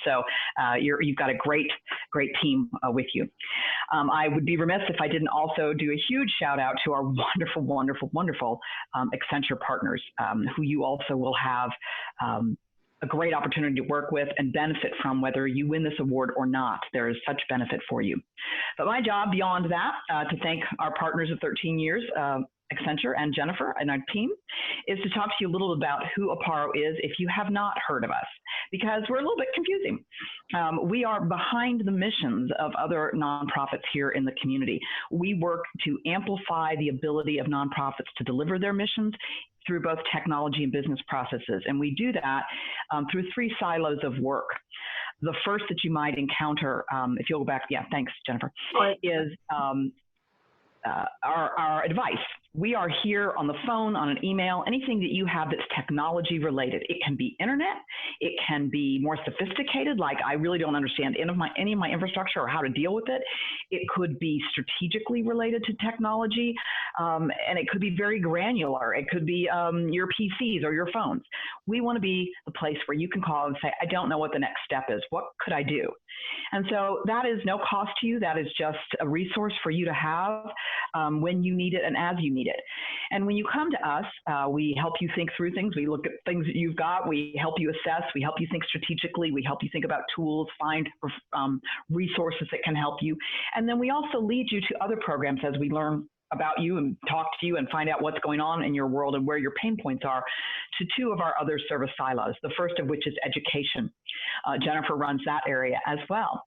So you've got a great team with you. I would be remiss if I didn't also do a huge shout out to our wonderful Accenture partners, who you also will have a great opportunity to work with and benefit from, whether you win this award or not. There is such benefit for you. But my job beyond that, to thank our partners of 13 years, Accenture and Jennifer and our team, is to talk to you a little about who Aparo is if you have not heard of us, because we're a little bit confusing. We are behind the missions of other nonprofits here in the community. We work to amplify the ability of nonprofits to deliver their missions through both technology and business processes. And we do that through 3 silos of work. The first that you might encounter, if you'll go back, yeah, thanks, Jennifer, is our advice. We are here on the phone, on an email, anything that you have that's technology related. It can be internet. It can be more sophisticated, like I really don't understand any of my infrastructure or how to deal with it. It could be strategically related to technology, and it could be very granular. It could be your PCs or your phones. We want to be the place where you can call and say, I don't know what the next step is. What could I do? And so that is no cost to you. That is just a resource for you to have when you need it and as you need it. And when you come to us, we help you think through things. We look at things that you've got. We help you assess. We help you think strategically. We help you think about tools, find resources that can help you. And then we also lead you to other programs as we learn about you and talk to you and find out what's going on in your world and where your pain points are, to 2 of our other service silos, the first of which is education. Jennifer runs that area as well.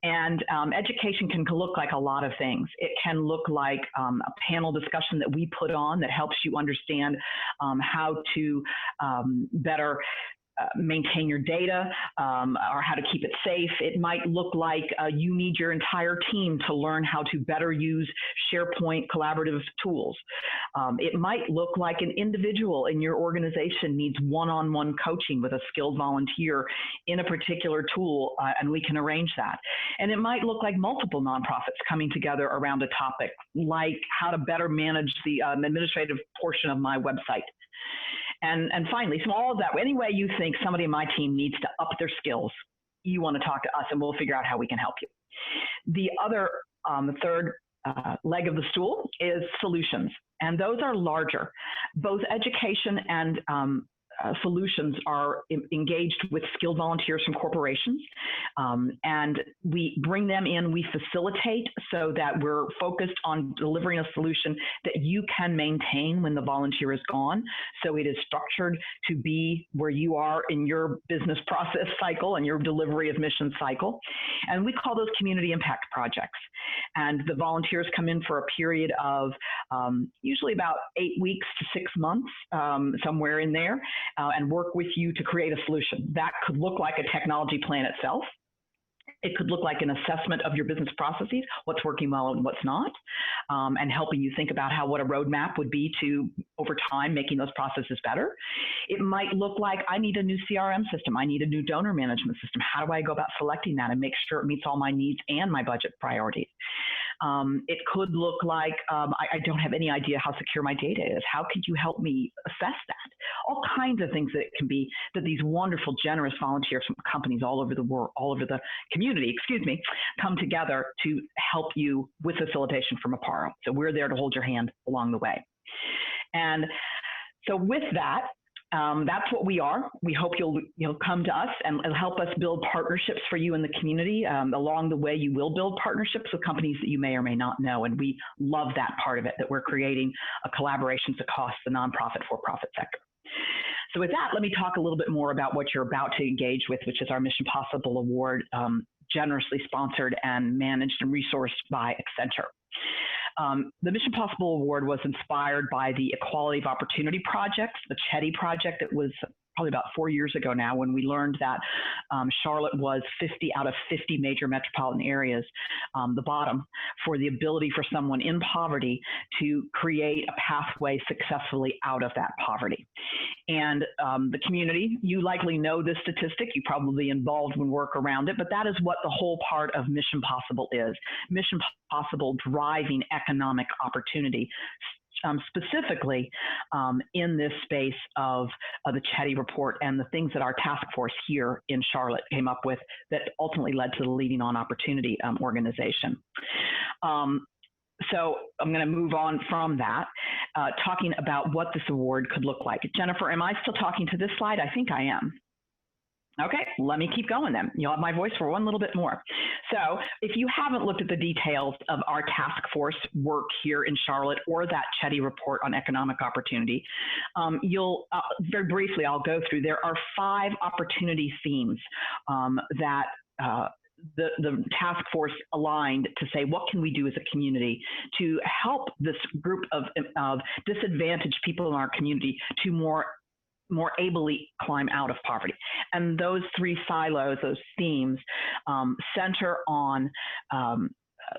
And education can look like a lot of things. It can look like a panel discussion that we put on that helps you understand how to better maintain your data or how to keep it safe. It might look like you need your entire team to learn how to better use SharePoint collaborative tools. It might look like an individual in your organization needs one-on-one coaching with a skilled volunteer in a particular tool, and we can arrange that. And it might look like multiple nonprofits coming together around a topic, like how to better manage the administrative portion of my website. And finally, so all of that, any way you think somebody in my team needs to up their skills, you want to talk to us and we'll figure out how we can help you. The other, the third leg of the stool is solutions. And those are larger. Both education and solutions are engaged with skilled volunteers from corporations, and we bring them in, we facilitate so that we're focused on delivering a solution that you can maintain when the volunteer is gone. So it is structured to be where you are in your business process cycle and your delivery of mission cycle. And we call those community impact projects. And the volunteers come in for a period of usually about 8 weeks to 6 months, somewhere in there, and work with you to create a solution. That could look like a technology plan itself. It could look like an assessment of your business processes, what's working well and what's not, and helping you think about what a roadmap would be to, over time, making those processes better. It might look like I need a new CRM system. I need a new donor management system. How do I go about selecting that and make sure it meets all my needs and my budget priorities? It could look like I don't have any idea how secure my data is. How could you help me assess that? All kinds of things that it can be that these wonderful, generous volunteers from companies all over the world, all over the community, come together to help you with facilitation from Aparo. So we're there to hold your hand along the way. And so with that, that's what we are. We hope you'll come to us and help us build partnerships for you in the community. Along the way, you will build partnerships with companies that you may or may not know. And we love that part of it, that we're creating a collaboration across the nonprofit for-profit sector. So with that, let me talk a little bit more about what you're about to engage with, which is our Mission Possible Award, generously sponsored and managed and resourced by Accenture. The Mission Possible Award was inspired by the Equality of Opportunity Project, the CHETI project. That was probably about 4 years ago now, when we learned that Charlotte was 50 out of 50 major metropolitan areas, the bottom, for the ability for someone in poverty to create a pathway successfully out of that poverty. And the community, you likely know this statistic, you probably involved in work around it, but that is what the whole part of Mission Possible is. Mission Possible driving economic opportunity, specifically in this space of the Chetty report and the things that our task force here in Charlotte came up with that ultimately led to the Leading on Opportunity organization. So I'm going to move on from that, talking about what this award could look like. Jennifer, am I still talking to this slide? I think I am. Okay, let me keep going then. You'll have my voice for one little bit more. So if you haven't looked at the details of our task force work here in Charlotte or that Chetty report on economic opportunity, you'll, very briefly, I'll go through. There are 5 opportunity themes that the task force aligned to say, what can we do as a community to help this group of disadvantaged people in our community to more ably climb out of poverty. And those 3 silos, those themes, center on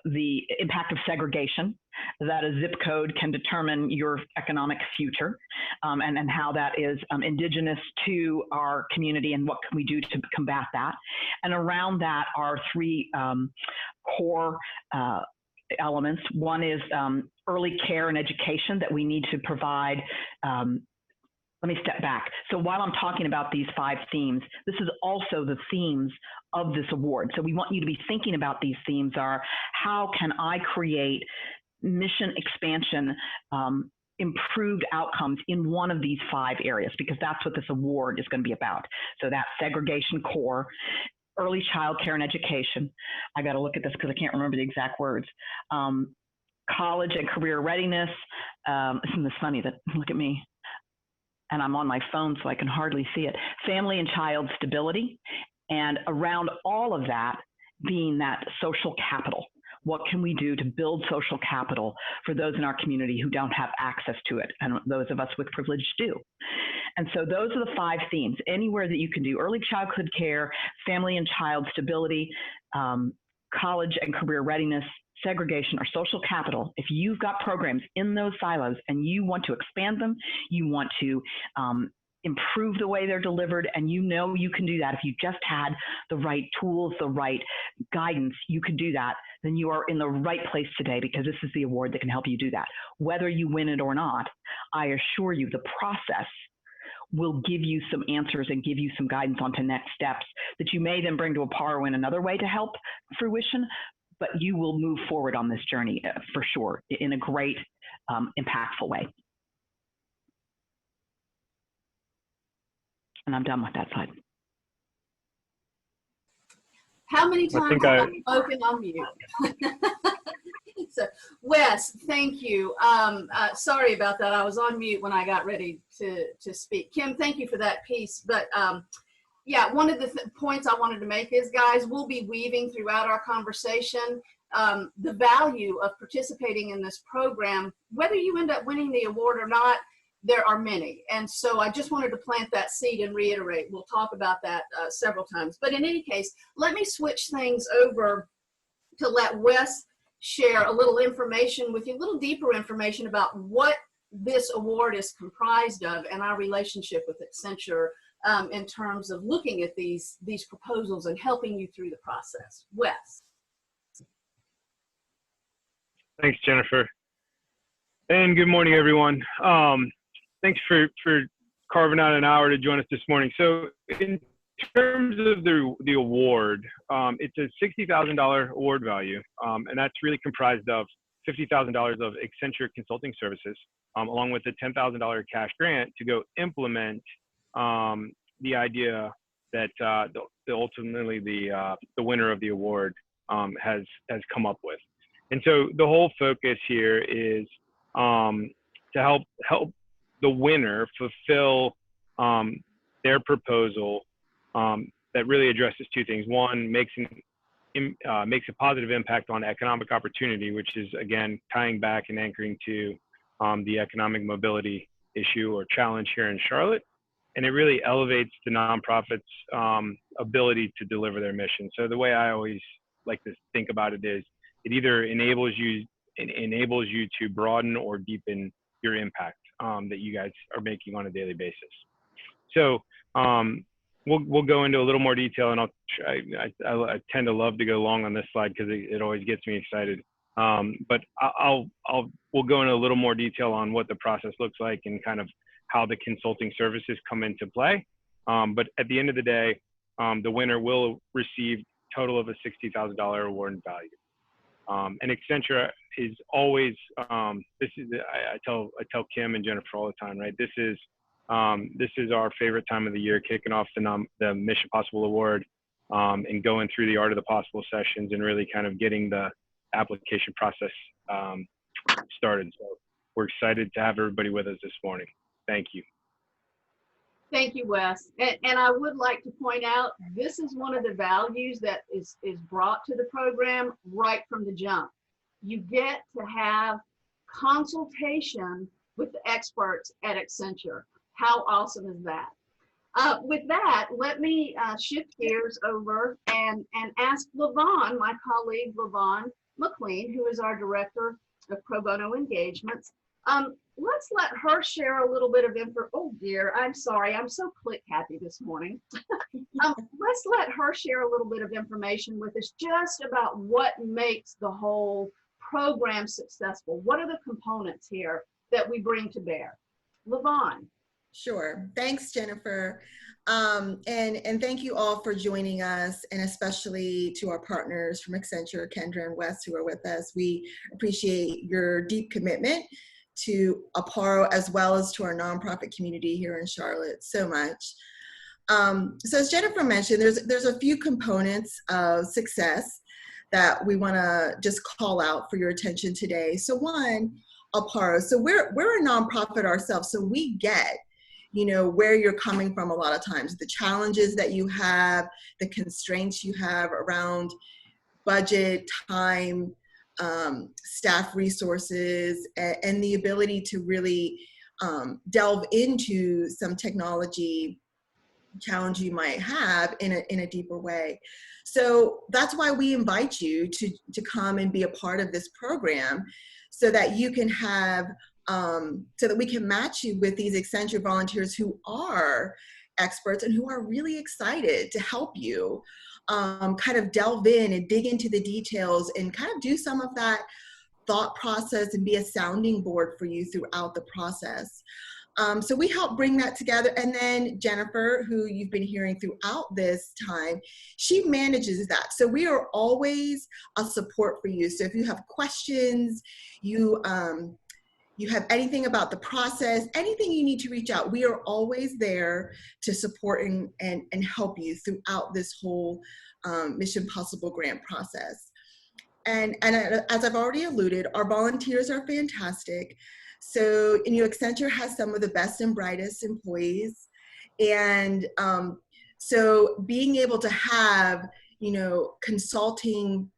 the impact of segregation, that a zip code can determine your economic future, and how that is indigenous to our community and what can we do to combat that. And around that are 3 core elements. One is early care and education that we need to provide. Let me step back. So while I'm talking about these 5 themes, this is also the themes of this award. So we want you to be thinking about these themes are, how can I create mission expansion, improved outcomes in one of these 5 areas, because that's what this award is going to be about. So that segregation core, early child care and education. I got to look at this because I can't remember the exact words. College and career readiness. Isn't this funny that, look at me, and I'm on my phone so I can hardly see it. Family and child stability, and around all of that being that social capital. What can we do to build social capital for those in our community who don't have access to it, and those of us with privilege do? And so those are the 5 themes. Anywhere that you can do early childhood care, family and child stability, college and career readiness, segregation, or social capital, if you've got programs in those silos and you want to expand them, you want to improve the way they're delivered, and you know you can do that. If you just had the right tools, the right guidance, you could do that, then you are in the right place today, because this is the award that can help you do that. Whether you win it or not, I assure you the process will give you some answers and give you some guidance onto next steps that you may then bring to a PAR in another way to help fruition, but you will move forward on this journey for sure in a great, impactful way. And I'm done with that slide. How many times have I spoken on mute? So, Wes, thank you. Sorry about that. I was on mute when I got ready to speak. Kim, thank you for that piece. But yeah, one of the points I wanted to make is, guys, we'll be weaving throughout our conversation the value of participating in this program. Whether you end up winning the award or not, there are many. And so I just wanted to plant that seed and reiterate. We'll talk about that several times. But in any case, let me switch things over to let Wes share a little information with you, a little deeper information about what this award is comprised of and our relationship with Accenture in terms of looking at these proposals and helping you through the process. Wes. Thanks, Jennifer. And good morning, everyone. Thanks for carving out an hour to join us this morning. So in terms of the award, it's a $60,000 award value, and that's really comprised of $50,000 of Accenture consulting services, along with a $10,000 cash grant to go implement the idea that ultimately the winner of the award has come up with. And so the whole focus here is to help the winner fulfill their proposal that really addresses 2 things. One, makes a positive impact on economic opportunity, which is, again, tying back and anchoring to the economic mobility issue or challenge here in Charlotte. And it really elevates the nonprofit's ability to deliver their mission. So the way I always like to think about it is, it either enables you to broaden or deepen your impact that you guys are making on a daily basis. So we'll go into a little more detail, and I tend to love to go long on this slide because it always gets me excited. But we'll go into a little more detail on what the process looks like and kind of how the consulting services come into play. But at the end of the day, the winner will receive a total of a $60,000 award in value. And Accenture is always, this is, I tell Kim and Jennifer all the time, right? This is our favorite time of the year, kicking off the Mission Possible Award, and going through the Art of the Possible sessions and really kind of getting the application process started. So we're excited to have everybody with us this morning. Thank you. Thank you, Wes. And I would like to point out, this is one of the values that is brought to the program right from the jump. You get to have consultation with the experts at Accenture. How awesome is that? With that, let me shift gears over and ask LaVon, my colleague LaVon McLean, who is our Director of Pro Bono Engagements. Let's let her share a little bit of info. Oh dear, I'm sorry, I'm so click happy this morning. Let's let her share a little bit of information with us just about what makes the whole program successful. What are the components here that we bring to bear? LaVon. Sure. Thanks, Jennifer. And thank you all for joining us, and especially to our partners from Accenture, Kendra and Wes, who are with us. We appreciate your deep commitment to Aparo as well as to our nonprofit community here in Charlotte so much. So as Jennifer mentioned, there's a few components of success that we want to just call out for your attention today. So one, Aparo. So we're a nonprofit ourselves, so we get where you're coming from a lot of times, the challenges that you have, the constraints you have around budget, time, staff resources, and the ability to really delve into some technology challenge you might have in a deeper way. So that's why we invite you to come and be a part of this program, so that you can have so that we can match you with these Accenture volunteers who are experts and who are really excited to help you kind of delve in and dig into the details and kind of do some of that thought process and be a sounding board for you throughout the process. So we help bring that together. And then Jennifer, who you've been hearing throughout this time, she manages that. So we are always a support for you. So if you have questions, you have anything about the process, anything you need to reach out, we are always there to support and help you throughout this whole Mission Possible grant process. And as I've already alluded, our volunteers are fantastic. So, Accenture has some of the best and brightest employees. And so being able to have, consulting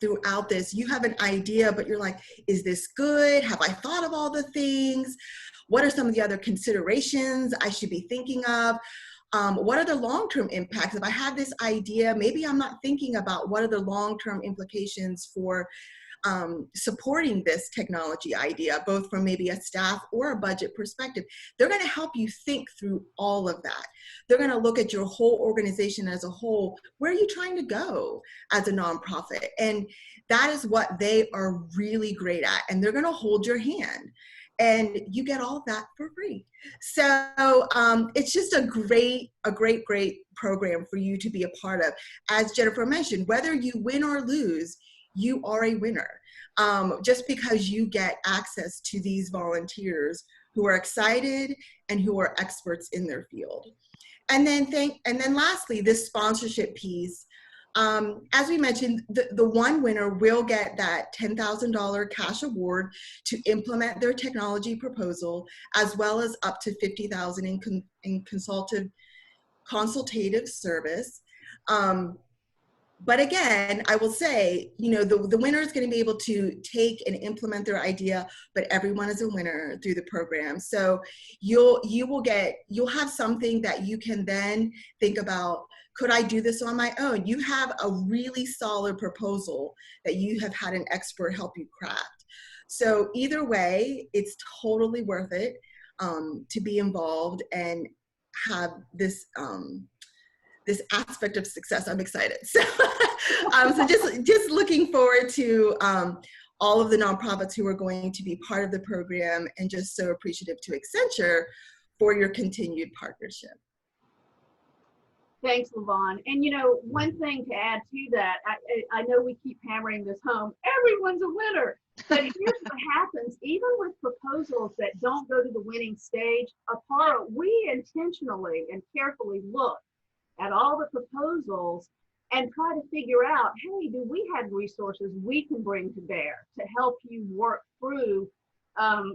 throughout this, you have an idea, but you're like, is this good? Have I thought of all the things? What are some of the other considerations I should be thinking of? What are the long-term impacts? If I have this idea, maybe I'm not thinking about what are the long-term implications for supporting this technology idea, both from maybe a staff or a budget perspective. They're going to help you think through all of that. They're going to look at your whole organization as a whole. Where are you trying to go as a nonprofit? And that is what they are really great at. And they're going to hold your hand. And you get all of that for free. So it's just a great program for you to be a part of. As Jennifer mentioned, whether you win or lose, you are a winner, just because you get access to these volunteers who are excited and who are experts in their field. And then lastly, this sponsorship piece. As we mentioned, the one winner will get that $10,000 cash award to implement their technology proposal, as well as up to $50,000 in consultative service. But again, I will say, the winner is going to be able to take and implement their idea, but everyone is a winner through the program. So you'll have something that you can then think about, could I do this on my own? You have a really solid proposal that you have had an expert help you craft. So either way, it's totally worth it to be involved and have this this aspect of success. I'm excited. So, so just looking forward to all of the nonprofits who are going to be part of the program, and just so appreciative to Accenture for your continued partnership. Thanks, Levon. And you know, one thing to add to that, I know we keep hammering this home, everyone's a winner. But here's what happens, even with proposals that don't go to the winning stage, Aparo, we intentionally and carefully look at all the proposals and try to figure out, hey, do we have resources we can bring to bear to help you work through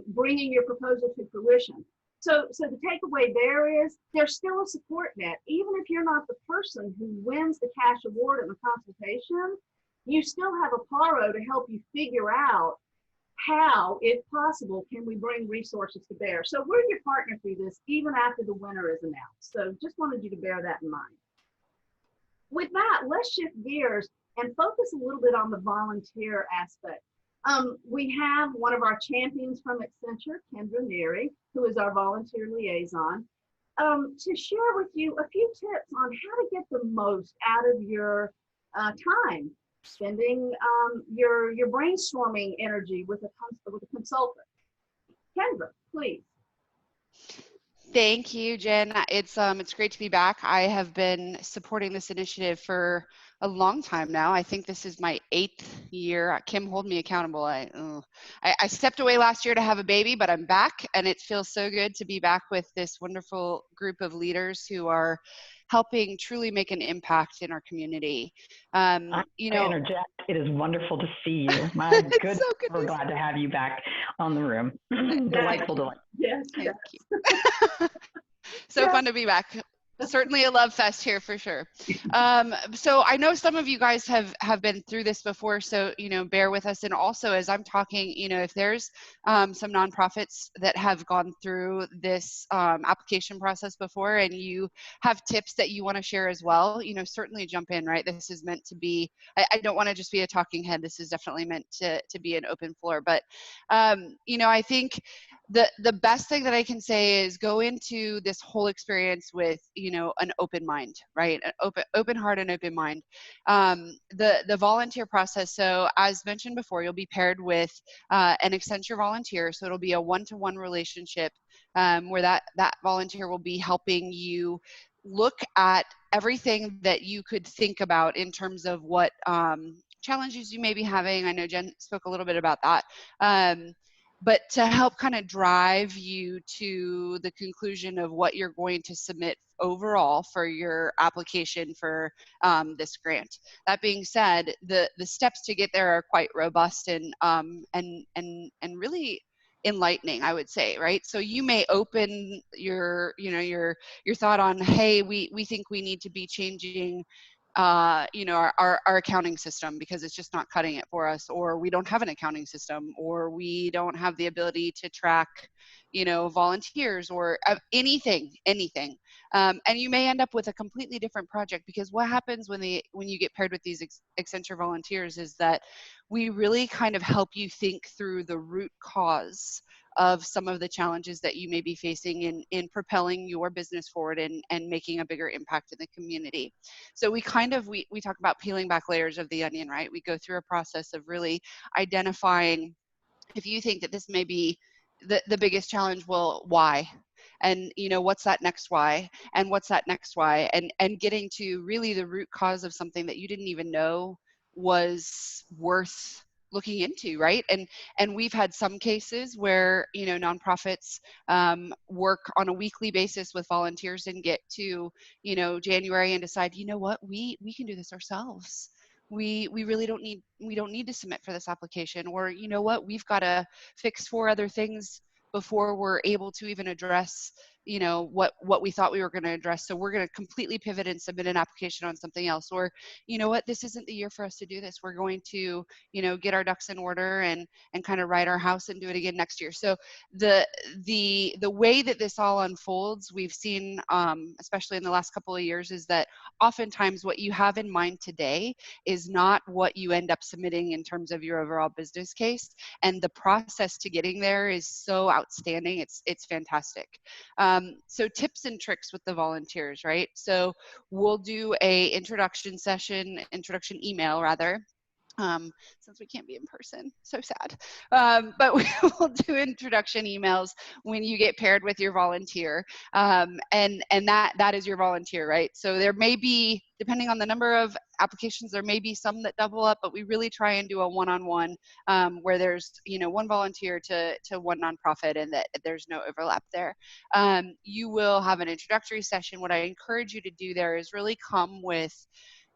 bringing your proposal to fruition? So the takeaway there is there's still a support net. Even if you're not the person who wins the cash award in the consultation, you still have Aparo to help you figure out how, if possible, can we bring resources to bear. So we're your partner through this even after the winner is announced. So just wanted you to bear that in mind. With that, let's shift gears and focus a little bit on the volunteer aspect. We have one of our champions from Accenture, Kendra Neary, who is our volunteer liaison, to share with you a few tips on how to get the most out of your time spending your brainstorming energy with a consultant. Kendra, please. Thank you, Jen. It's great to be back. I have been supporting this initiative for a long time now. I think this is my 8th year. Kim, hold me accountable. I stepped away last year to have a baby, but I'm back, and it feels so good to be back with this wonderful group of leaders who are helping truly make an impact in our community. You know, interject. It is wonderful to see you. My goodness, so good we're glad to have you back on the room. Delightful delight. Yes. Thank you. So fun to be back. Certainly a love fest here for sure. So I know some of you guys have been through this before, so, you know, bear with us. And also as I'm talking, you know, if there's some nonprofits that have gone through this application process before and you have tips that you want to share as well, you know, certainly jump in, right? This is meant to be, I don't want to just be a talking head. This is definitely meant to be an open floor. But, you know, I think the best thing that I can say is go into this whole experience with, you know, an open mind, right? An open heart and open mind. The volunteer process. So as mentioned before, you'll be paired with an Accenture volunteer. So it'll be a one-to-one relationship where that volunteer will be helping you look at everything that you could think about in terms of what challenges you may be having. I know Jen spoke a little bit about that. But to help kind of drive you to the conclusion of what you're going to submit overall for your application for this grant. That being said, the steps to get there are quite robust and really enlightening, I would say, right? So you may open your thought on, hey, we think we need to be changing you know, our accounting system because it's just not cutting it for us, or we don't have an accounting system, or we don't have the ability to track, you know, volunteers or anything. And you may end up with a completely different project, because what happens when you get paired with these Accenture volunteers is that we really kind of help you think through the root cause of some of the challenges that you may be facing in propelling your business forward and making a bigger impact in the community. So we talk about peeling back layers of the onion, right? We go through a process of really identifying, if you think that this may be the biggest challenge, well, why? And, you know, what's that next why? And what's that next why? And getting to really the root cause of something that you didn't even know was worth looking into, right? And we've had some cases where, you know, nonprofits work on a weekly basis with volunteers and get to, you know, January and decide, you know what, we can do this ourselves. We really don't need to submit for this application, or, you know what, we've got to fix 4 other things before we're able to even address, you know, what we thought we were going to address. So we're going to completely pivot and submit an application on something else. Or, you know what, this isn't the year for us to do this. We're going to, you know, get our ducks in order and kind of ride our house and do it again next year. So the way that this all unfolds, we've seen, especially in the last couple of years, is that oftentimes what you have in mind today is not what you end up submitting in terms of your overall business case. And the process to getting there is so outstanding. It's fantastic. So tips and tricks with the volunteers, right? So we'll do a introduction email rather. since we can't be in person. So sad. But we will do introduction emails when you get paired with your volunteer. And that is your volunteer, right? So there may be, depending on the number of applications, there may be some that double up, but we really try and do a one-on-one where there's, one volunteer to one nonprofit, and that there's no overlap there. You will have an introductory session. What I encourage you to do there is really come with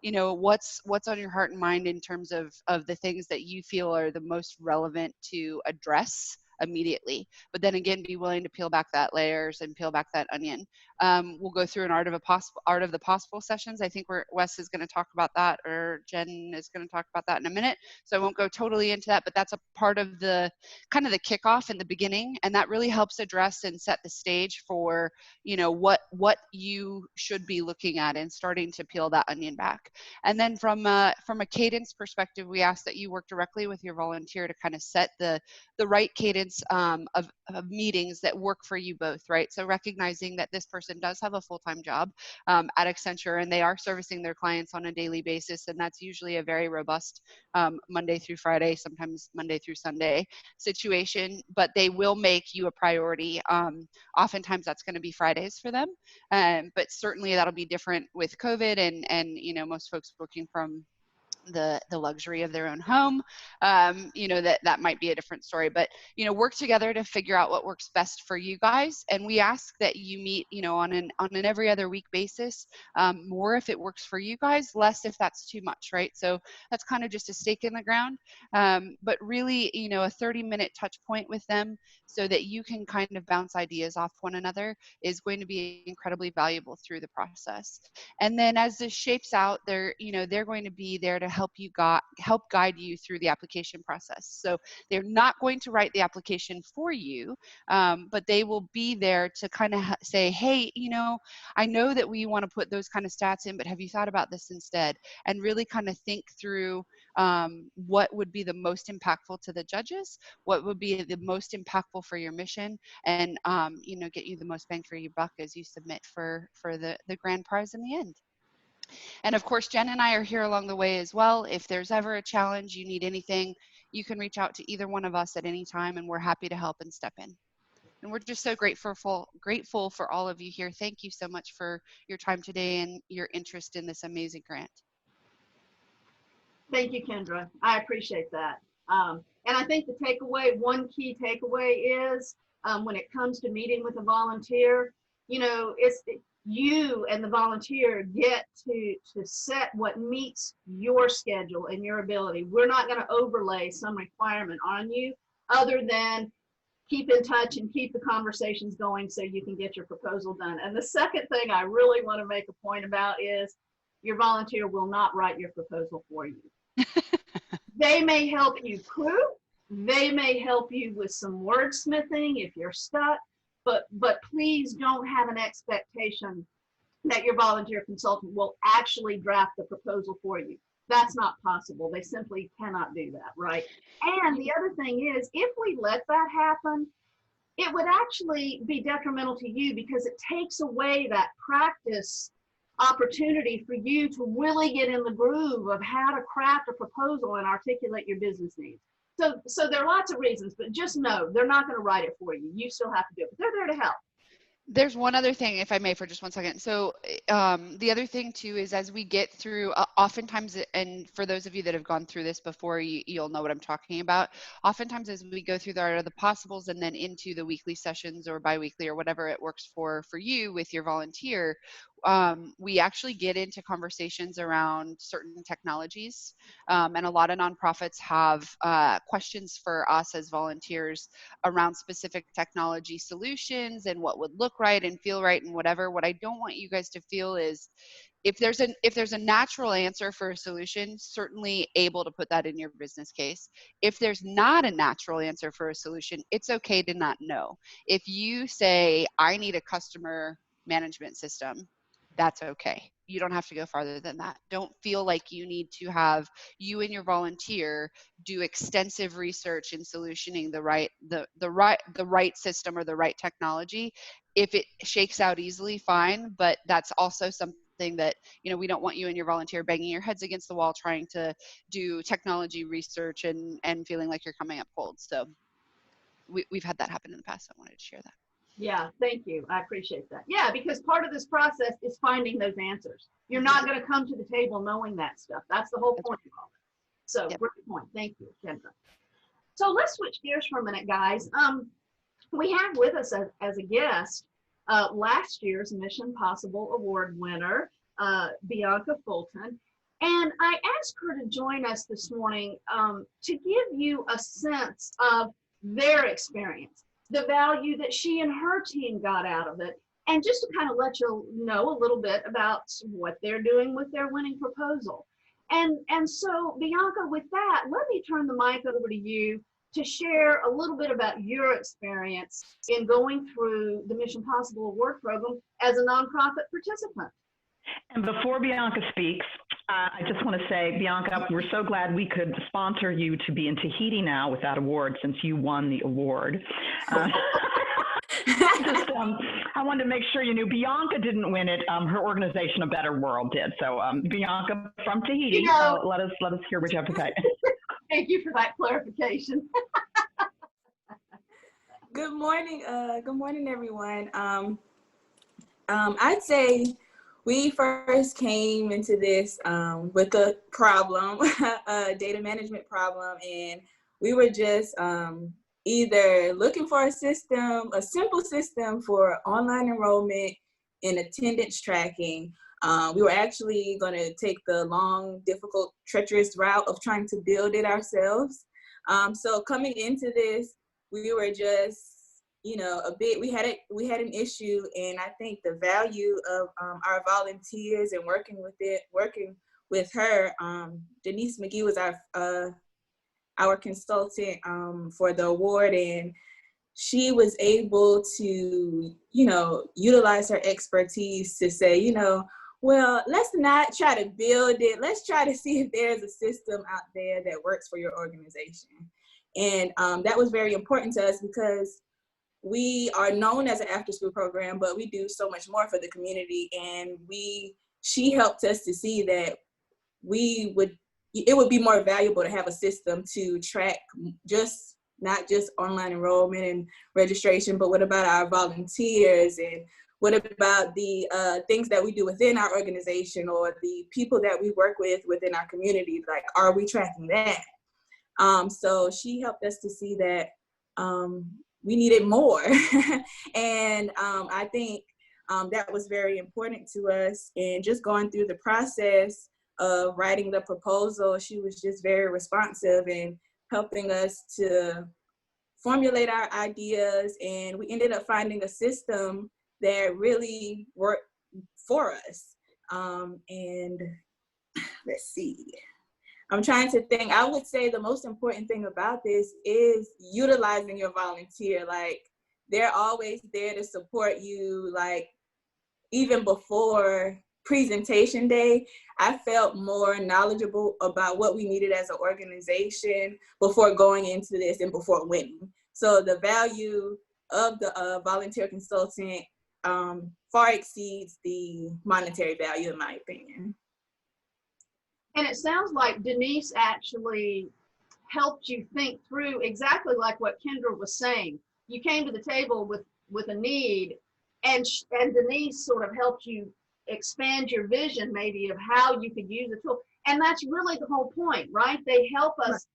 what's on your heart and mind in terms of the things that you feel are the most relevant to address immediately. But then again, be willing to peel back that layers and peel back that onion. We'll go through an art of the possible sessions. I think Wes is going to talk about that, or Jen is going to talk about that in a minute. So I won't go totally into that, but that's a part of the kind of the kickoff in the beginning, and that really helps address and set the stage for what you should be looking at and starting to peel that onion back. And then from a cadence perspective, we ask that you work directly with your volunteer to kind of set the right cadence of meetings that work for you both, right? So recognizing that this person does have a full-time job at Accenture, and they are servicing their clients on a daily basis, and that's usually a very robust Monday through Friday, sometimes Monday through Sunday situation, but they will make you a priority. Oftentimes that's going to be Fridays for them, but certainly that'll be different with COVID and most folks working from the luxury of their own home. That might be a different story, but work together to figure out what works best for you guys. And we ask that you meet on an every other week basis, more if it works for you guys, less if that's too much, right? So that's kind of just a stake in the ground, but really a 30-minute touch point with them so that you can kind of bounce ideas off one another is going to be incredibly valuable through the process. And then as this shapes out, they're going to be there to help guide you through the application process. So they're not going to write the application for you, but they will be there to kind of say, hey, I know that we want to put those kind of stats in, but have you thought about this instead? And really kind of think through what would be the most impactful to the judges, what would be the most impactful for your mission, and get you the most bang for your buck as you submit for the grand prize in the end. And of course, Jen and I are here along the way as well. If there's ever a challenge, you need anything, you can reach out to either one of us at any time, and we're happy to help and step in. And we're just so grateful for all of you here. Thank you so much for your time today and your interest in this amazing grant. Thank you, Kendra. I appreciate that. And I think the takeaway, one key takeaway is when it comes to meeting with a volunteer, you and the volunteer get to set what meets your schedule and your ability. We're not going to overlay some requirement on you other than keep in touch and keep the conversations going so you can get your proposal done. And the second thing I really want to make a point about is your volunteer will not write your proposal for you. They may help you prove, they may help you with some wordsmithing if you're stuck, but please don't have an expectation that your volunteer consultant will actually draft the proposal for you. That's not possible. They simply cannot do that, right? And the other thing is, if we let that happen, it would actually be detrimental to you because it takes away that practice opportunity for you to really get in the groove of how to craft a proposal and articulate your business needs. So there are lots of reasons, but just know they're not going to write it for you. You still have to do it, but they're there to help. There's one other thing, if I may, for just 1 second. So the other thing too is as we get through, oftentimes, and for those of you that have gone through this before, you'll know what I'm talking about. Oftentimes as we go through the art of the possibles and then into the weekly sessions or biweekly or whatever it works for you with your volunteer, we actually get into conversations around certain technologies. And a lot of nonprofits have questions for us as volunteers around specific technology solutions and what would look right and feel right and whatever. What I don't want you guys to feel is if there's a natural answer for a solution, certainly able to put that in your business case. If there's not a natural answer for a solution, it's okay to not know. If you say, I need a customer management system, that's okay. You don't have to go farther than that. Don't feel like you need to have you and your volunteer do extensive research in solutioning the right system or the right technology. If it shakes out easily, fine, but that's also something something that, you know, we don't want you and your volunteer banging your heads against the wall trying to do technology research and feeling like you're coming up cold. So we've had that happen in the past. I wanted to share that. Yeah, thank you. I appreciate that. Yeah, because part of this process is finding those answers. You're not going to come to the table knowing that stuff. That's the whole point of all of it. So Yep. great point. Thank you, Kendra. So let's switch gears for a minute, guys. We have with us as a guest last year's Mission Possible Award winner, Bianca Fulton. And I asked her to join us this morning to give you a sense of their experience, the value that she and her team got out of it, and just to kind of let you know a little bit about what they're doing with their winning proposal. And so, Bianca, with that, let me turn the mic over to you to share a little bit about your experience in going through the Mission Possible Award program as a nonprofit participant. And before Bianca speaks, I just want to say, Bianca, we're so glad we could sponsor you to be in Tahiti now with that award since you won the award. I wanted to make sure you knew Bianca didn't win it. Her organization, A Better World, did. So Bianca from Tahiti, You know, let us hear what you have to say. Thank you for that clarification. Good morning, everyone. I'd say we first came into this with a problem, a data management problem, and we were just either looking for a simple system for online enrollment and attendance tracking. We were actually going to take the long, difficult, treacherous route of trying to build it ourselves. So coming into this, we were just, you know, we had an issue, and I think the value of our volunteers and working with her, Denise McGee was our consultant for the award, and she was able to, you know, utilize her expertise to say, you know, well, let's not try to build it. Let's try to see if there's a system out there that works for your organization. And that was very important to us because we are known as an after-school program, but we do so much more for the community. And she helped us to see that it would be more valuable to have a system to track not just online enrollment and registration, but what about our volunteers, and what about the things that we do within our organization, or the people that we work with within our community? Like, are we tracking that? So she helped us to see that we needed more. And I think that was very important to us. And just going through the process of writing the proposal, she was just very responsive and helping us to formulate our ideas. And we ended up finding a system that really worked for us. And let's see. I'm trying to think. I would say the most important thing about this is utilizing your volunteer. Like, they're always there to support you. Like, even before presentation day, I felt more knowledgeable about what we needed as an organization before going into this and before winning. So the value of the volunteer consultant far exceeds the monetary value, in my opinion. And it sounds like Denise actually helped you think through exactly like what Kendra was saying. You came to the table with a need, and Denise sort of helped you expand your vision maybe of how you could use the tool. And that's really the whole point, right? They help us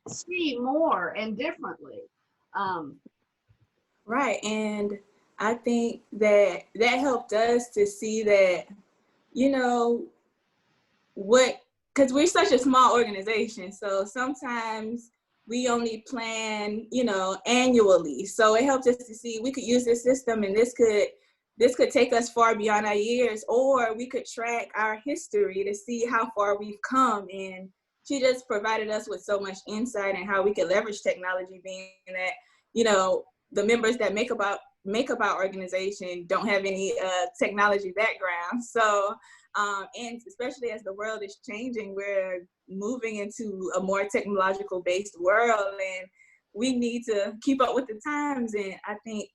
see more and differently. Right, and I think that helped us to see that, you know, because we're such a small organization, so sometimes we only plan, you know, annually. So it helped us to see we could use this system, and this could take us far beyond our years, or we could track our history to see how far we've come. And she just provided us with so much insight and how we could leverage technology, being that, you know, the members that make up our organization don't have any technology background. So, and especially as the world is changing, we're moving into a more technological based world, and we need to keep up with the times. And I think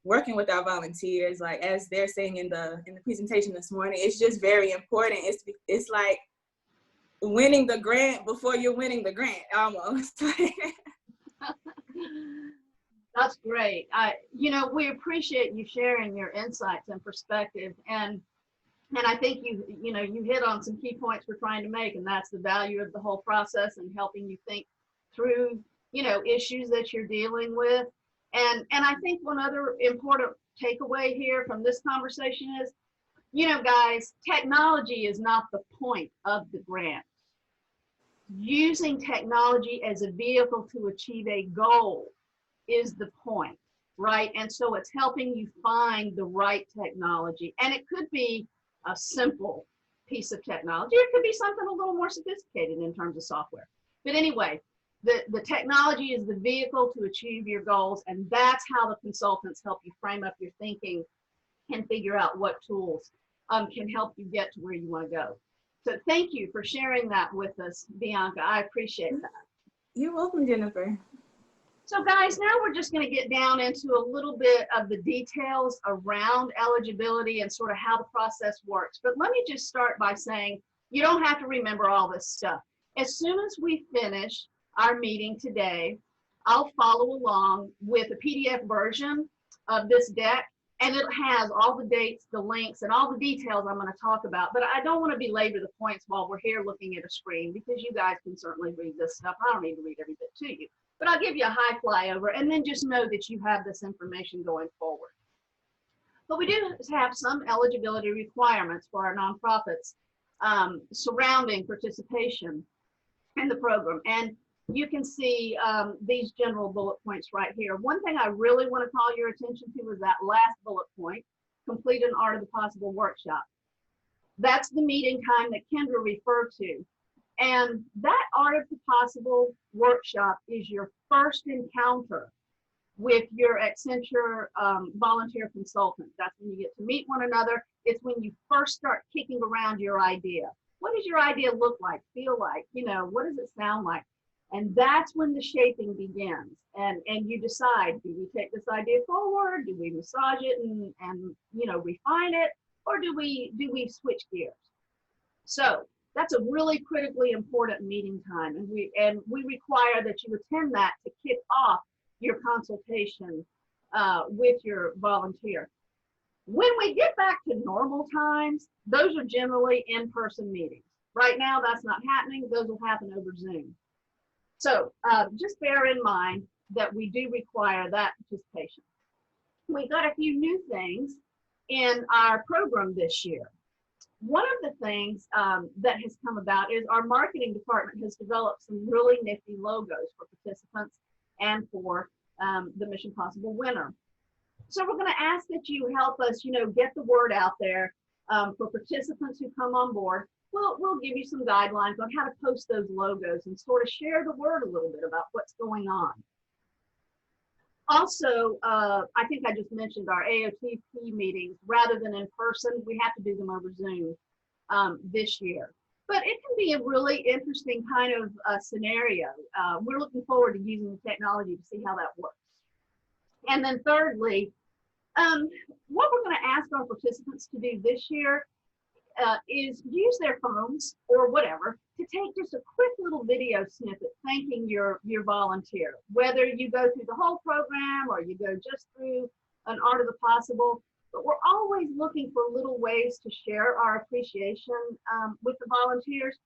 working with our volunteers, like as they're saying in the presentation this morning, it's just very important. It's like winning the grant before you're winning the grant, almost. That's great. We appreciate you sharing your insights and perspective, and I think you hit on some key points we're trying to make, and that's the value of the whole process and helping you think through, issues that you're dealing with. And I think one other important takeaway here from this conversation is, guys, technology is not the point of the grant. Using technology as a vehicle to achieve a goal is the point, right? And so it's helping you find the right technology. And it could be a simple piece of technology. It could be something a little more sophisticated in terms of software. But anyway, the technology is the vehicle to achieve your goals, and that's how the consultants help you frame up your thinking and figure out what tools can help you get to where you want to go. So thank you for sharing that with us, Bianca. I appreciate that. You're welcome, Jennifer. So guys, now we're just going to get down into a little bit of the details around eligibility and sort of how the process works. But let me just start by saying you don't have to remember all this stuff. As soon as we finish our meeting today, I'll follow along with a PDF version of this deck, and it has all the dates, the links, and all the details I'm going to talk about. But I don't want to belabor the points while we're here looking at a screen, because you guys can certainly read this stuff. I don't need to read every bit to you. But I'll give you a high flyover, and then just know that you have this information going forward. But we do have some eligibility requirements for our nonprofits surrounding participation in the program. And you can see these general bullet points right here. One thing I really want to call your attention to is that last bullet point, complete an Art of the Possible workshop. That's the meeting time that Kendra referred to. And that Art of the Possible workshop is your first encounter with your Accenture volunteer consultant. That's when you get to meet one another. It's when you first start kicking around your idea. What does your idea look like, feel like? What does it sound like? And that's when the shaping begins. And you decide, do we take this idea forward? Do we massage it and refine it? Or do we switch gears? So that's a really critically important meeting time. And we require that you attend that to kick off your consultation with your volunteer. When we get back to normal times, those are generally in-person meetings. Right now, that's not happening. Those will happen over Zoom. So just bear in mind that we do require that participation. We got a few new things in our program this year. One of the things that has come about is our marketing department has developed some really nifty logos for participants and for the Mission Possible winner. So we're going to ask that you help us, get the word out there for participants who come on board. We'll give you some guidelines on how to post those logos and sort of share the word a little bit about what's going on. Also, I think I just mentioned our AOTP meetings, rather than in person, we have to do them over Zoom this year. But it can be a really interesting kind of scenario. We're looking forward to using the technology to see how that works. And then thirdly, what we're going to ask our participants to do this year is use their phones or whatever to take just a quick little video snippet thanking your volunteer. Whether you go through the whole program or you go just through an Art of the Possible, but we're always looking for little ways to share our appreciation with the volunteers.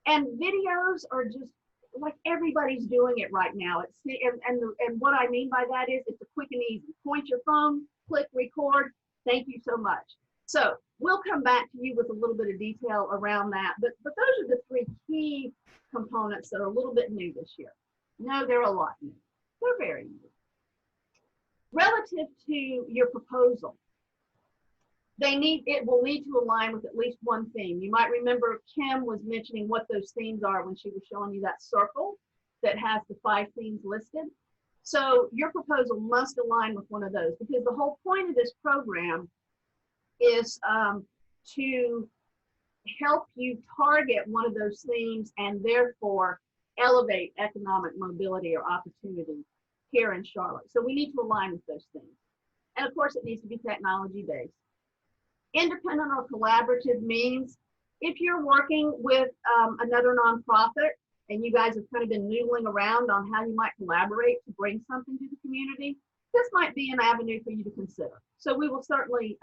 And videos are just like everybody's doing it right now. And what I mean by that is it's a quick and easy. Point your phone, click record. Thank you so much. So we'll come back to you with a little bit of detail around that. But those are the three key components that are a little bit new this year. No, they're a lot new. They're very new. Relative to your proposal, it will need to align with at least one theme. You might remember Kim was mentioning what those themes are when she was showing you that circle that has the 5 themes listed. So your proposal must align with one of those, because the whole point of this program is to help you target one of those themes and therefore elevate economic mobility or opportunity here in Charlotte. So we need to align with those things. And of course, it needs to be technology based. Independent or collaborative means if you're working with another nonprofit and you guys have kind of been noodling around on how you might collaborate to bring something to the community, this might be an avenue for you to consider. So we will certainly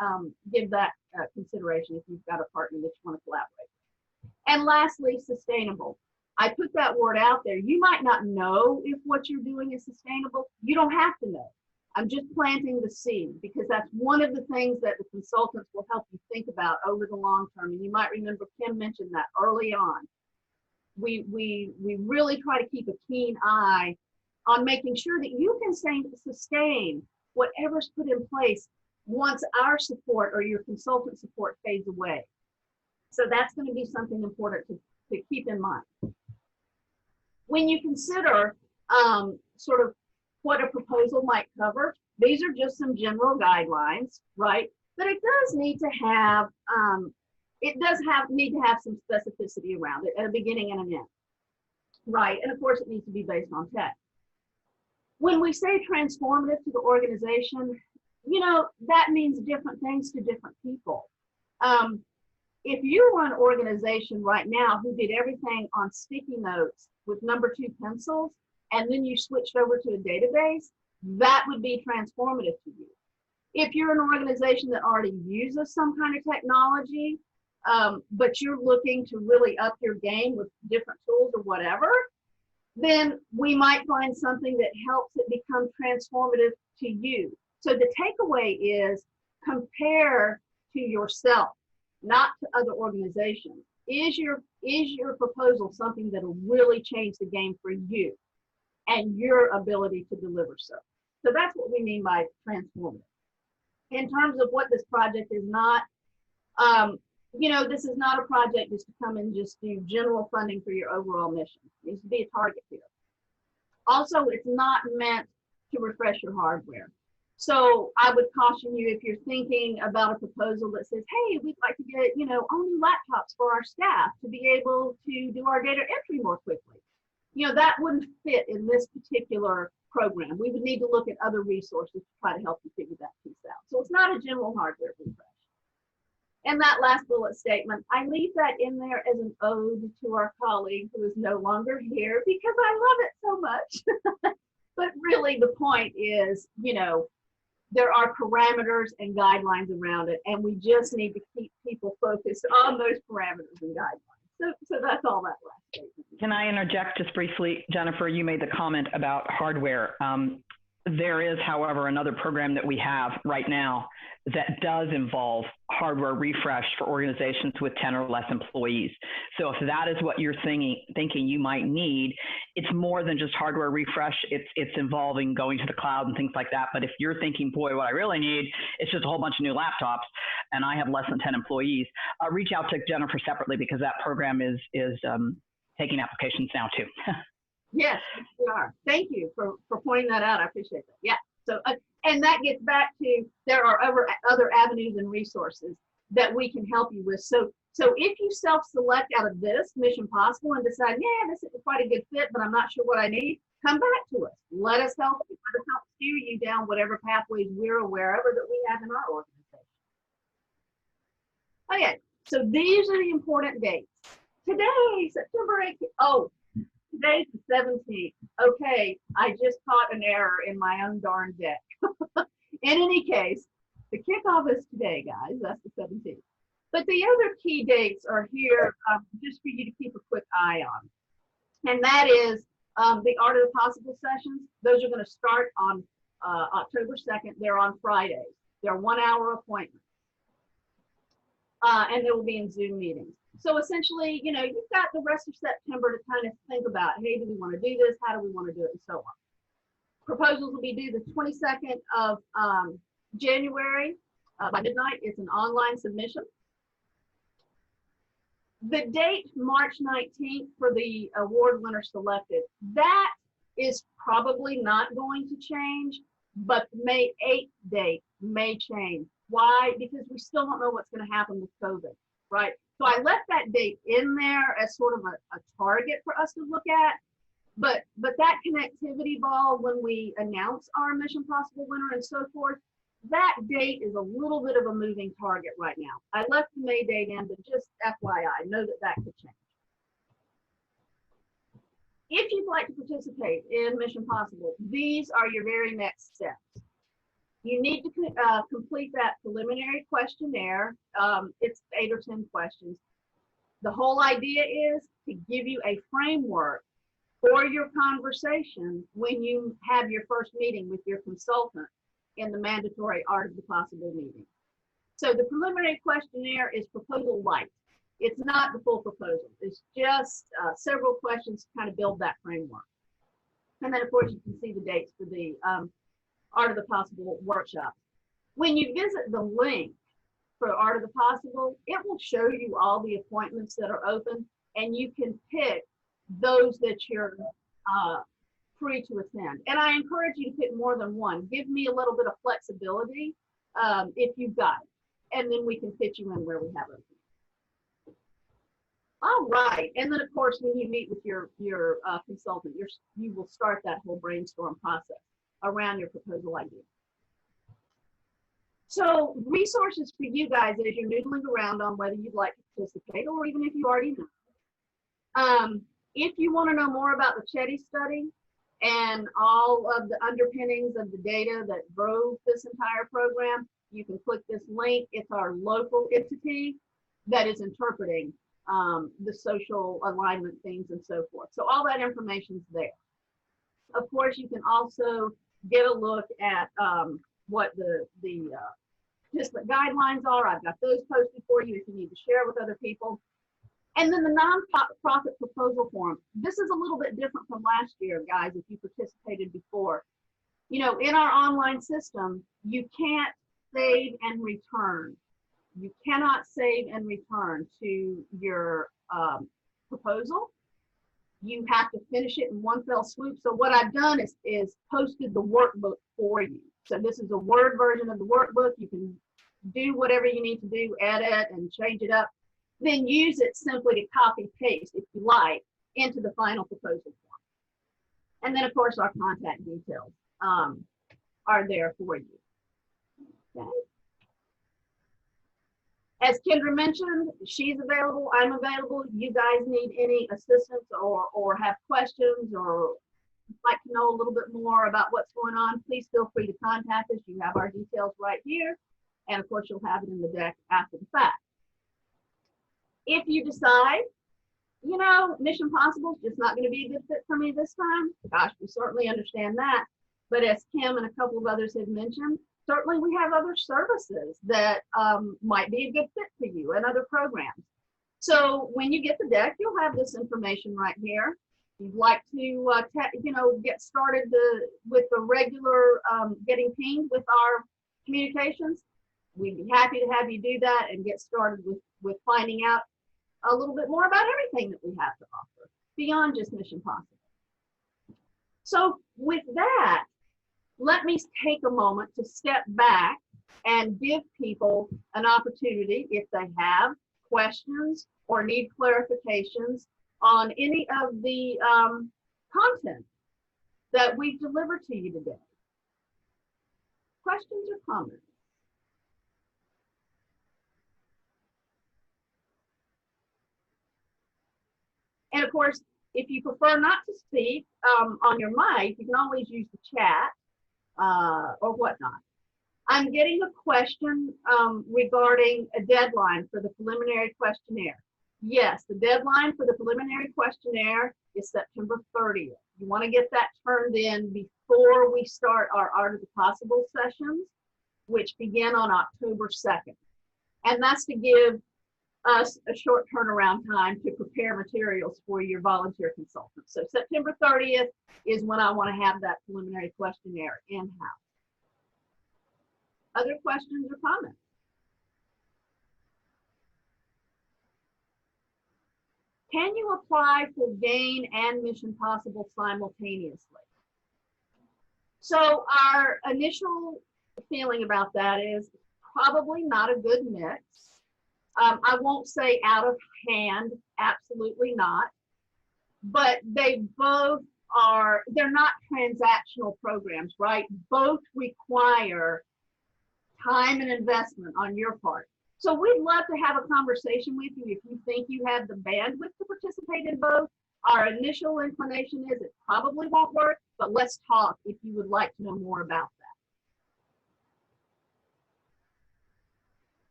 give that consideration if you've got a partner that you want to collaborate with. And lastly, sustainable. I put that word out there. You might not know if what you're doing is sustainable. You don't have to know. I'm just planting the seed because that's one of the things that the consultants will help you think about over the long term. And you might remember Kim mentioned that early on. We really try to keep a keen eye on making sure that you can sustain whatever's put in place once our support or your consultant support fades away. So that's going to be something important to keep in mind. When you consider sort of what a proposal might cover, these are just some general guidelines, right? But it does need to have, need to have some specificity around it at a beginning and an end, right? And of course, it needs to be based on tech. When we say transformative to the organization, you know, that means different things to different people. If you were an organization right now who did everything on sticky notes with number 2 pencils, and then you switched over to a database, that would be transformative to you. If you're an organization that already uses some kind of technology, but you're looking to really up your game with different tools or whatever, then we might find something that helps it become transformative to you. So the takeaway is compare to yourself, not to other organizations. Is your proposal something that'll really change the game for you and your ability to deliver so? So that's what we mean by transformative. In terms of what this project is not, you know, this is not a project just to come and just do general funding for your overall mission. It needs to be a target here. Also, it's not meant to refresh your hardware. So I would caution you if you're thinking about a proposal that says, hey, we'd like to get, you know, all new laptops for our staff to be able to do our data entry more quickly. You know, that wouldn't fit in this particular program. We would need to look at other resources to try to help you figure that piece out. So it's not a general hardware refresh. And that last bullet statement, I leave that in there as an ode to our colleague who is no longer here because I love it so much. But really the point is, you know, there are parameters and guidelines around it, and we just need to keep people focused on those parameters and guidelines. So that's all that last statement. Can I interject just briefly? Jennifer, you made the comment about hardware. There is, however, another program that we have right now that does involve hardware refresh for organizations with 10 or less employees. So if that is what you're thinking you might need, it's more than just hardware refresh. It's involving going to the cloud and things like that. But if you're thinking, boy, what I really need is just a whole bunch of new laptops, and I have less than 10 employees, reach out to Jennifer separately because that program is taking applications now too. Yes, we are. Thank you for pointing that out. I appreciate that. Yeah. So, and that gets back to there are other avenues and resources that we can help you with. So if you self-select out of this Mission Possible and decide, yeah, this is quite a good fit, but I'm not sure what I need, come back to us. Let us help you. Let us help steer you down whatever pathways we're aware of or that we have in our organization. Okay. So these are the important dates. Today, September 18th. Oh, today's the 17th. Okay, I just caught an error in my own darn deck. In any case, the kickoff is today, guys. That's the 17th. But the other key dates are here just for you to keep a quick eye on. And that is the Art of the Possible sessions. Those are going to start on October 2nd. They're on Fridays. They're 1-hour appointments. And they will be in Zoom meetings. So essentially, you know, you've got the rest of September to kind of think about, hey, do we want to do this? How do we want to do it? And so on. Proposals will be due the 22nd of January by midnight. It's an online submission. The date, March 19th, for the award winner selected, that is probably not going to change, but May 8th date may change. Why? Because we still don't know what's going to happen with COVID, right? So I left that date in there as sort of a target for us to look at, but that connectivity ball, when we announce our Mission Possible winner and so forth, that date is a little bit of a moving target right now. I left the May date in, but just FYI, know that that could change. If you'd like to participate in Mission Possible, these are your very next steps. You need to complete that preliminary questionnaire. It's 8 or 10 questions. The whole idea is to give you a framework for your conversation when you have your first meeting with your consultant in the mandatory Art of the Possible meeting. So the preliminary questionnaire is proposal light. It's not the full proposal. It's just several questions to kind of build that framework. And then of course you can see the dates for the Art of the Possible workshop. When you visit the link for Art of the Possible, it will show you all the appointments that are open, and you can pick those that you're free to attend. And I encourage you to pick more than one. Give me a little bit of flexibility if you've got it, and then we can fit you in where we have it. All right, and then of course when you meet with your consultant, you will start that whole brainstorm process around your proposal idea. So resources for you guys as you're noodling around on whether you'd like to participate, or even if you already know. If you want to know more about the Chetty study and all of the underpinnings of the data that drove this entire program, you can click this link. It's our local entity that is interpreting the social alignment things and so forth. So all that information's there. Of course, you can also get a look at what the participant guidelines are. I've got those posted for you if you need to share with other people. And then the nonprofit proposal form. This is a little bit different from last year, guys, if you participated before. You know, in our online system, you can't save and return. You cannot save and return to your proposal. You have to finish it in one fell swoop. So what I've done is posted the workbook for you. So this is a Word version of the workbook. You can do whatever you need to do, edit and change it up. Then use it simply to copy paste, if you like, into the final proposal form. And then of course our contact details are there for you. Okay. As Kendra mentioned, she's available, I'm available. You guys need any assistance or have questions or like to know a little bit more about what's going on, please feel free to contact us. You have our details right here. And of course, you'll have it in the deck after the fact. If you decide, you know, Mission Possible is just not going to be a good fit for me this time, gosh, we certainly understand that. But as Kim and a couple of others have mentioned, certainly we have other services that might be a good fit for you and other programs. So when you get the deck, you'll have this information right here. If you'd like to, you know, get started with the regular getting pinged with our communications, we'd be happy to have you do that and get started with finding out a little bit more about everything that we have to offer beyond just Mission Possible. So with that, let me take a moment to step back and give people an opportunity, if they have questions or need clarifications on any of the content that we've delivered to you today. Questions or comments? And of course, if you prefer not to speak on your mic, you can always use the chat or whatnot. I'm getting a question regarding a deadline for the preliminary questionnaire. Yes, the deadline for the preliminary questionnaire is September 30th. You want to get that turned in before we start our Art of the Possible sessions, which begin on October 2nd. And that's to give us a short turnaround time to prepare materials for your volunteer consultants. So September 30th is when I want to have that preliminary questionnaire in-house. Other questions or comments? Can you apply for GAIN and Mission Possible simultaneously? So our initial feeling about that is probably not a good mix. I won't say out of hand, absolutely not, but they both are, they're not transactional programs, right? Both require time and investment on your part. So we'd love to have a conversation with you if you think you have the bandwidth to participate in both. Our initial inclination is it probably won't work, but let's talk if you would like to know more about that.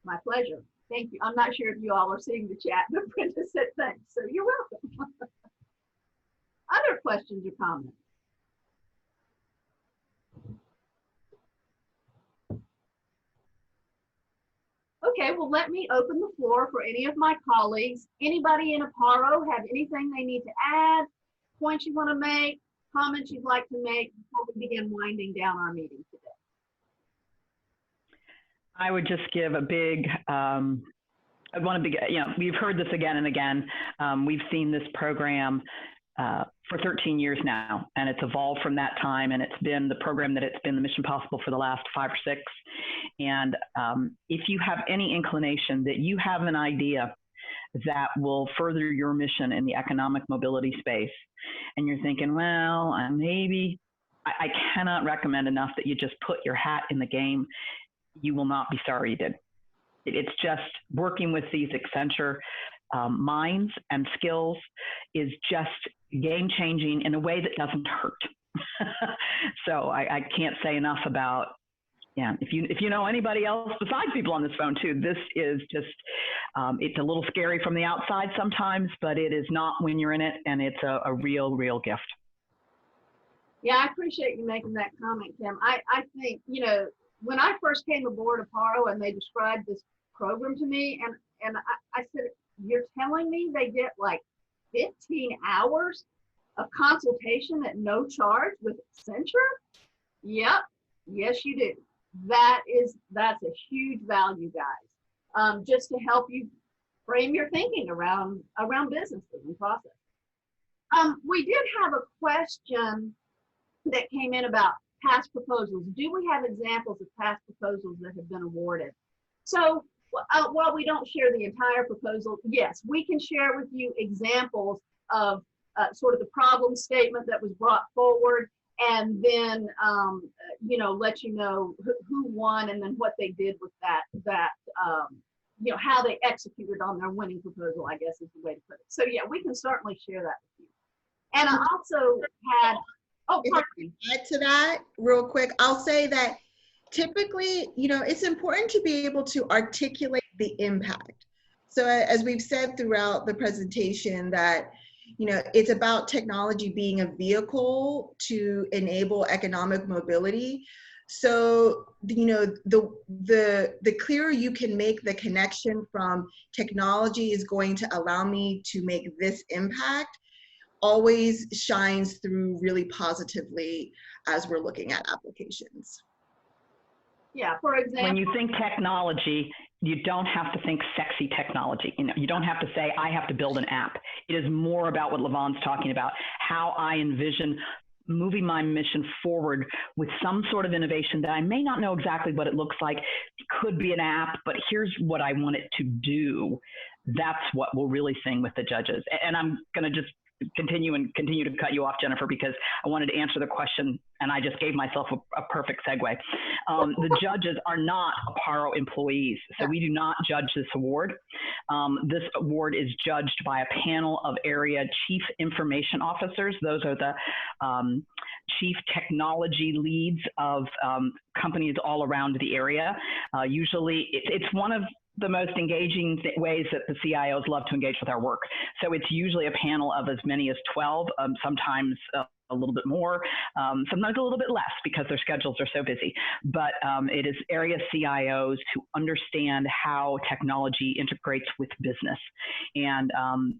My pleasure. Thank you. I'm not sure if you all are seeing the chat, but Brenda said thanks, so you're welcome. Other questions or comments? Okay, well, let me open the floor for any of my colleagues. Anybody in Aparo have anything they need to add, points you want to make, comments you'd like to make before we begin winding down our meeting today? I would just give a big, I want to be, we've heard this again and again. We've seen this program for 13 years now, and it's evolved from that time, and it's been the program that it's been the Mission Possible for the last 5 or 6. And if you have any inclination that you have an idea that will further your mission in the economic mobility space, and you're thinking, well, maybe I cannot recommend enough that you just put your hat in the game. You will not be sorry you did. It's just working with these Accenture minds and skills is just game changing in a way that doesn't hurt. So I can't say enough about, if you know anybody else besides people on this phone too, this is just, it's a little scary from the outside sometimes, but it is not when you're in it, and it's a real gift. Yeah, I appreciate you making that comment, Kim. I think, when I first came aboard Aparo and they described this program to me, and I said, you're telling me they get like 15 hours of consultation at no charge with Accenture? Yep, yes you do. That's a huge value, guys, just to help you frame your thinking around businesses and process. We did have a question that came in about past proposals. Do we have examples of past proposals that have been awarded? So while we don't share the entire proposal, yes, we can share with you examples of sort of the problem statement that was brought forward, and then let you know who won and then what they did with that how they executed on their winning proposal, I guess is the way to put it. So yeah, we can certainly share that with you. And I also had, add to that real quick, I'll say that typically, it's important to be able to articulate the impact. So as we've said throughout the presentation that, it's about technology being a vehicle to enable economic mobility. So, the clearer you can make the connection from technology is going to allow me to make this impact, always shines through really positively as we're looking at applications. Yeah, for example, when you think technology, you don't have to think sexy technology. You don't have to say, I have to build an app. It is more about what Lavon's talking about, how I envision moving my mission forward with some sort of innovation that I may not know exactly what it looks like. It could be an app, but here's what I want it to do. That's what will really sing with the judges. And I'm going to just continue to cut you off, Jennifer, because I wanted to answer the question, and I just gave myself a perfect segue. The judges are not Aparo employees, so we do not judge this award. This award is judged by a panel of area chief information officers. Those are the chief technology leads of companies all around the area. Usually, it's one of the most engaging ways that the CIOs love to engage with our work. So it's usually a panel of as many as 12, sometimes a little bit more, sometimes a little bit less because their schedules are so busy. But it is area CIOs who understand how technology integrates with business. And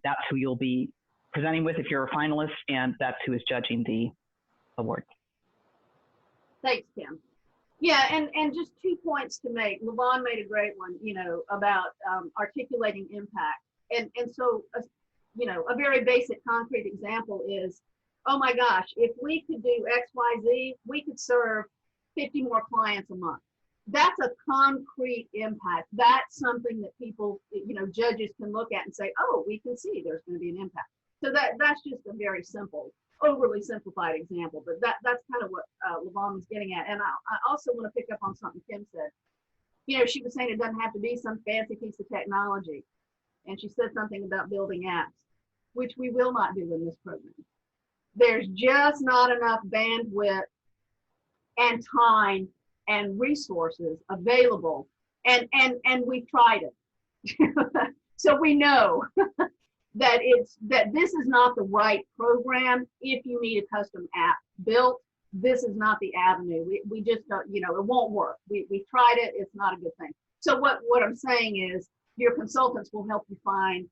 that's who you'll be presenting with if you're a finalist, and that's who is judging the award. Thanks, Kim. Yeah, and just 2 points to make. Lavon made a great one, about articulating impact. And so, a very basic concrete example is, oh my gosh, if we could do X, Y, Z, we could serve 50 more clients a month. That's a concrete impact. That's something that people, judges can look at and say, oh, we can see there's going to be an impact. So that's just a very simple, overly simplified example, but that's kind of what Lavon was getting at. And I also want to pick up on something Kim said. You know, she was saying it doesn't have to be some fancy piece of technology. And she said something about building apps, which we will not do in this program. There's just not enough bandwidth and time and resources available. And we've tried it. So we know that this is not the right program. If you need a custom app built, this is not the avenue. We just don't, you know, it won't work. We've tried it, it's not a good thing. So what I'm saying is your consultants will help you find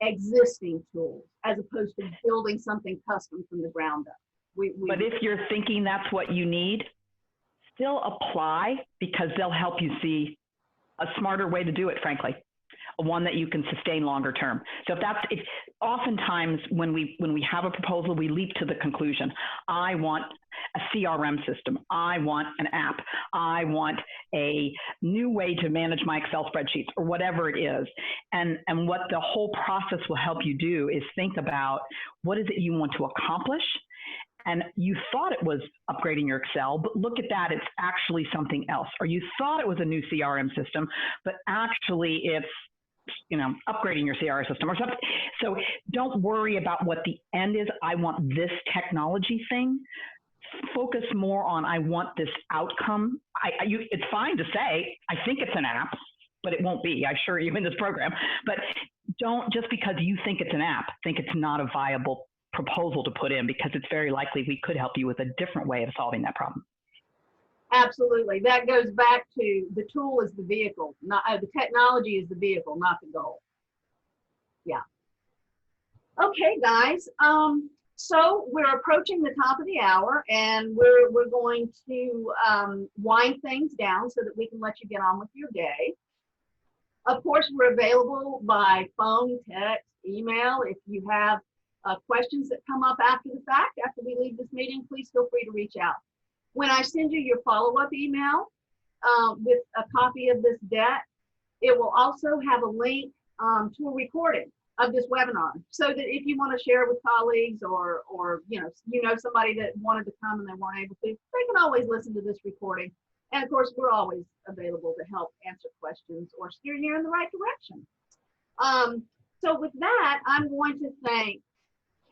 existing tools as opposed to building something custom from the ground up. But if you're thinking that's what you need, still apply, because they'll help you see a smarter way to do it, frankly, one that you can sustain longer term. So if oftentimes when we have a proposal, we leap to the conclusion, I want a CRM system, I want an app, I want a new way to manage my Excel spreadsheets, or whatever it is. And what the whole process will help you do is think about what is it you want to accomplish. And you thought it was upgrading your Excel, but look at that, it's actually something else. Or you thought it was a new CRM system, but actually it's, you know, upgrading your CRM system or something. So don't worry about what the end is. I want this technology thing. Focus more on, I want this outcome. It's fine to say, I think it's an app, but it won't be, I assure you, in this program. But don't, just because you think it's an app, think it's not a viable proposal to put in, because it's very likely we could help you with a different way of solving that problem. Absolutely. That goes back to the tool is the vehicle, not the technology is the vehicle, not the goal. Yeah. Okay, guys. So we're approaching the top of the hour, and we're going to wind things down so that we can let you get on with your day. Of course, we're available by phone, text, email. If you have questions that come up after the fact, after we leave this meeting, please feel free to reach out. When I send you your follow-up email with a copy of this deck, it will also have a link to a recording of this webinar, so that if you want to share with colleagues, or you know somebody that wanted to come and they weren't able to, they can always listen to this recording. And of course, we're always available to help answer questions or steer you in the right direction. So with that, I'm going to thank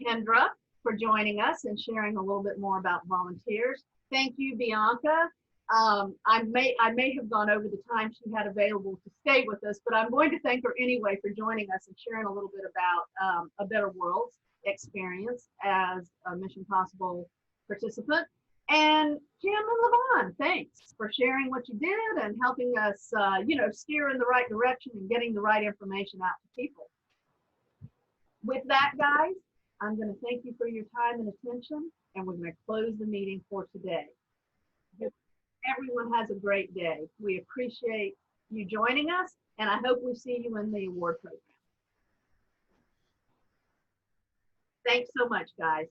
Kendra for joining us and sharing a little bit more about volunteers. Thank you, Bianca. I may have gone over the time she had available to stay with us, but I'm going to thank her anyway for joining us and sharing a little bit about A Better World's experience as a Mission Possible participant. And Kim and Levon, thanks for sharing what you did and helping us, steer in the right direction and getting the right information out to people. With that, guys, I'm going to thank you for your time and attention, and we're going to close the meeting for today. Everyone has a great day. We appreciate you joining us, and I hope we see you in the award program. Thanks so much, guys.